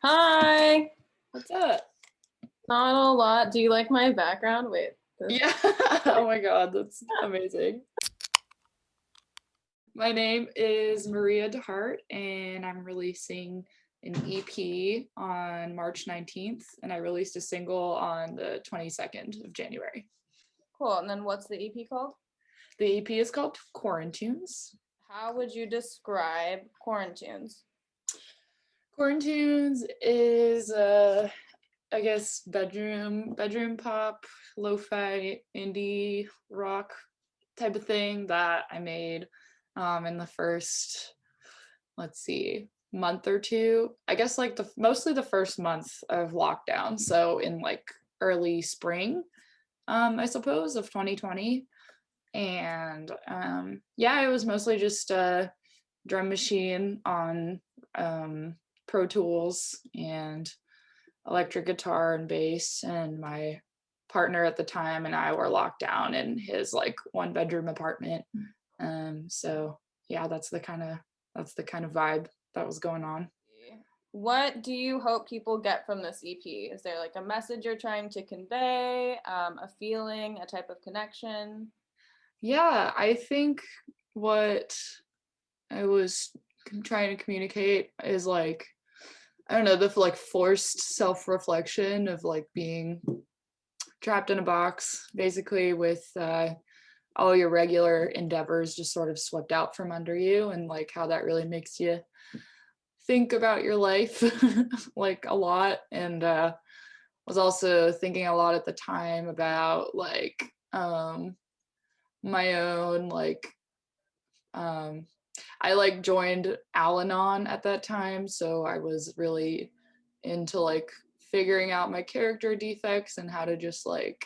Hi. What's up? Not a lot. Do you like my background? Wait. This. Yeah. Oh my God, that's amazing. My name is Maria DeHart, and I'm releasing an EP on March 19th, and I released a single on the 22nd of January. Cool. And then what's the EP called? The EP is called Quarantunes. How would you describe Quarantunes? Quarantunes is I guess bedroom pop, lo-fi, indie rock type of thing that I made in the first, let's see, month or two. I guess like mostly the first month of lockdown. So in like early spring, I suppose, of 2020. And yeah, it was mostly just a drum machine on Pro Tools and electric guitar and bass, and my partner at the time and I were locked down in his like one bedroom apartment. So yeah, that's the kind of vibe that was going on. What do you hope people get from this EP? Is there like a message you're trying to convey, a feeling, a type of connection? Yeah, I think what I was trying to communicate is like, I don't know, the like forced self-reflection of like being trapped in a box basically with all your regular endeavors just sort of swept out from under you, and like how that really makes you think about your life like a lot. And was also thinking a lot at the time about like my own like um I like joined Al-Anon at that time, so I was really into like figuring out my character defects and how to just like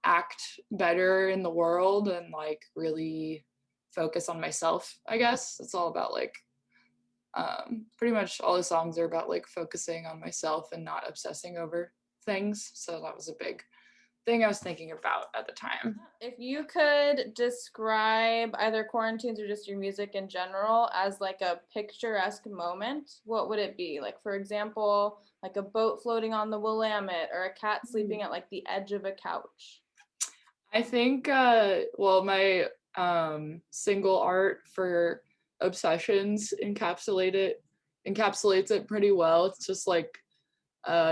act better in the world and like really focus on myself. I guess it's all about like pretty much all the songs are about like focusing on myself and not obsessing over things. So that was a big thing I was thinking about at the time. If you could describe either Quarantunes or just your music in general as like a picturesque moment, what would it be? Like, for example, like a boat floating on the Willamette or a cat sleeping at like the edge of a couch. I think well, my single art for Obsessions encapsulates it pretty well. It's just like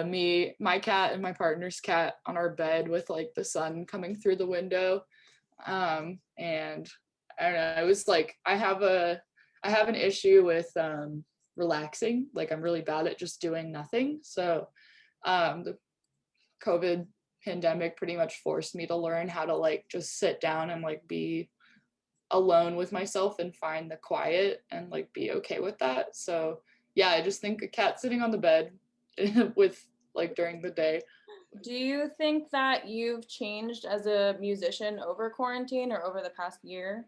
me, my cat, and my partner's cat on our bed with like the sun coming through the window. And I don't know, it was like I have an issue with relaxing. Like I'm really bad at just doing nothing. So the COVID pandemic pretty much forced me to learn how to like just sit down and like be alone with myself and find the quiet and like be okay with that. So yeah, I just think a cat sitting on the bed with like during the day. Do you think that you've changed as a musician over quarantine or over the past year?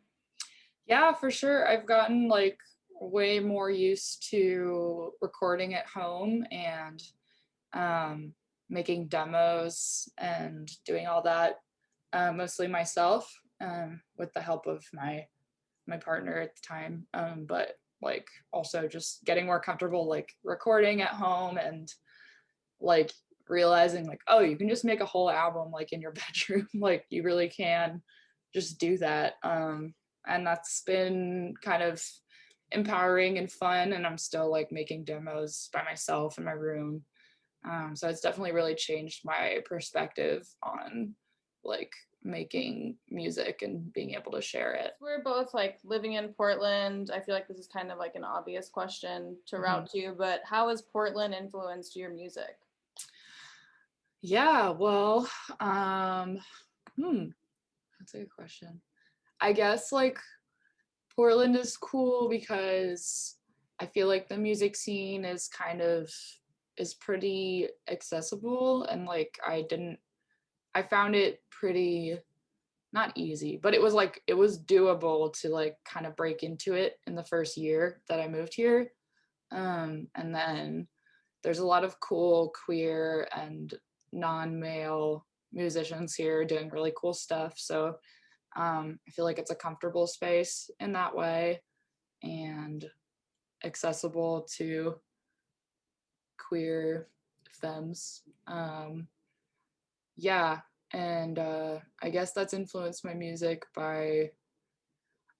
Yeah, for sure. I've gotten like way more used to recording at home and um, making demos and doing all that mostly myself, with the help of my partner at the time. But like also just getting more comfortable like recording at home and like realizing like, oh, you can just make a whole album like in your bedroom. Like you really can just do that. And that's been kind of empowering and fun, and I'm still like making demos by myself in my room. So it's definitely really changed my perspective on like making music and being able to share it. We're both like living in Portland. I feel like this is kind of like an obvious question to Mm-hmm. route to, but how has Portland influenced your music? Yeah, well, um, hmm, that's a good question. I guess like Portland is cool because I feel like the music scene is pretty accessible, and like I found it pretty not easy, but it was doable to like kind of break into it in the first year that I moved here. And then there's a lot of cool queer and non-male musicians here doing really cool stuff. So I feel like it's a comfortable space in that way and accessible to queer femmes. Yeah, and I guess that's influenced my music by,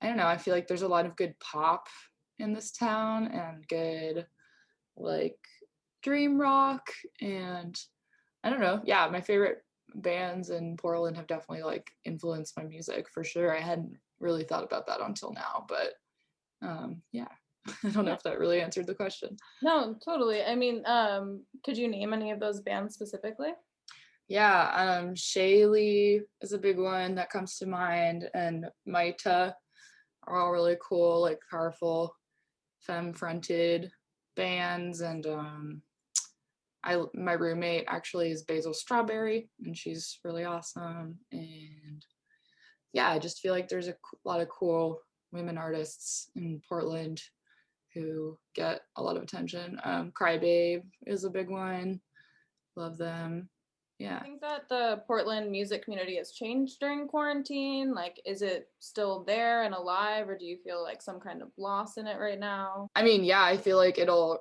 I don't know, I feel like there's a lot of good pop in this town and good like dream rock, and I don't know. Yeah, my favorite bands in Portland have definitely like influenced my music for sure. I hadn't really thought about that until now, but yeah. I don't know Yeah. if that really answered the question. No, totally. I mean, could you name any of those bands specifically? Yeah, Shaylee is a big one that comes to mind, and Maita are all really cool, like powerful femme fronted bands. And my roommate actually is Basil Strawberry, and she's really awesome. And yeah, I just feel like there's a lot of cool women artists in Portland who get a lot of attention. Crybabe is a big one. Love them. I Yeah. think that the Portland music community has changed during quarantine. Like, is it still there and alive, or do you feel like some kind of loss in it right now? I mean, yeah, I feel like it'll,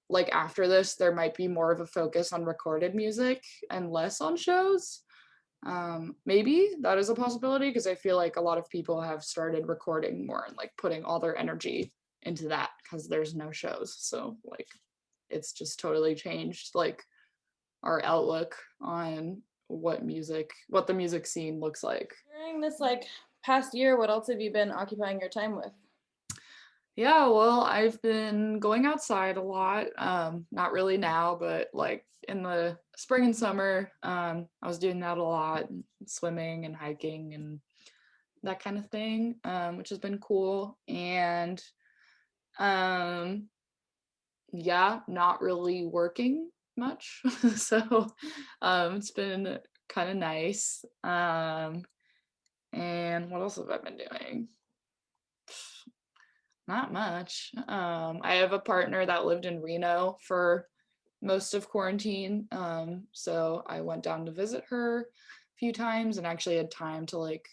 like after this, there might be more of a focus on recorded music and less on shows. Maybe that is a possibility because I feel like a lot of people have started recording more and like putting all their energy into that because there's no shows. So like it's just totally changed like our outlook on what the music scene looks like. During this like past year, what else have you been occupying your time with? Yeah, well, I've been going outside a lot. Not really now, but like in the spring and summer, I was doing that a lot, swimming and hiking and that kind of thing, which has been cool. And um, yeah, not really working much. So it's been kind of nice. And what else have I been doing? Not much. I have a partner that lived in Reno for most of quarantine. So I went down to visit her a few times and actually had time to like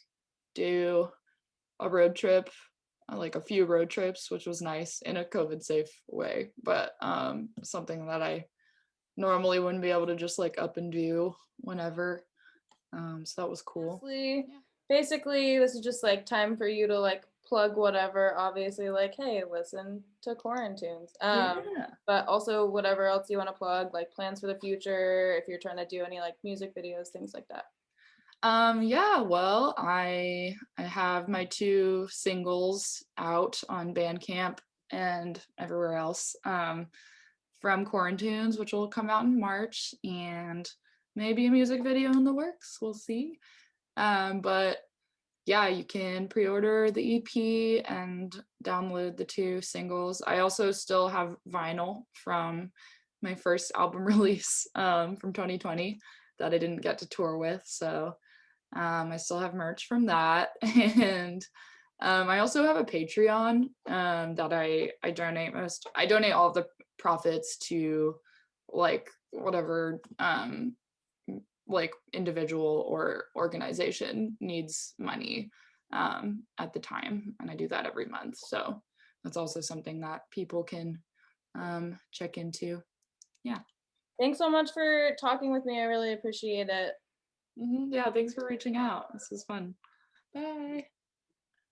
do a road trip, like a few road trips, which was nice in a COVID safe way, but something that I normally wouldn't be able to just like up and do whenever. So that was cool. Honestly, Yeah. basically, this is just like time for you to like plug whatever. Obviously, like, hey, listen to Quarantunes. Yeah. But also whatever else you want to plug, like plans for the future, if you're trying to do any like music videos, things like that. Yeah, well, I have my two singles out on Bandcamp and everywhere else. From Quarantunes, which will come out in March, and maybe a music video in the works. We'll see. But yeah, you can pre-order the EP and download the two singles. I also still have vinyl from my first album release from 2020 that I didn't get to tour with. So I still have merch from that. And I also have a Patreon that I donate I donate all of the profits to like whatever like individual or organization needs money at the time, and I do that every month. So that's also something that people can check into. Yeah. Thanks so much for talking with me. I really appreciate it. Yeah, thanks for reaching out. This was fun. Bye.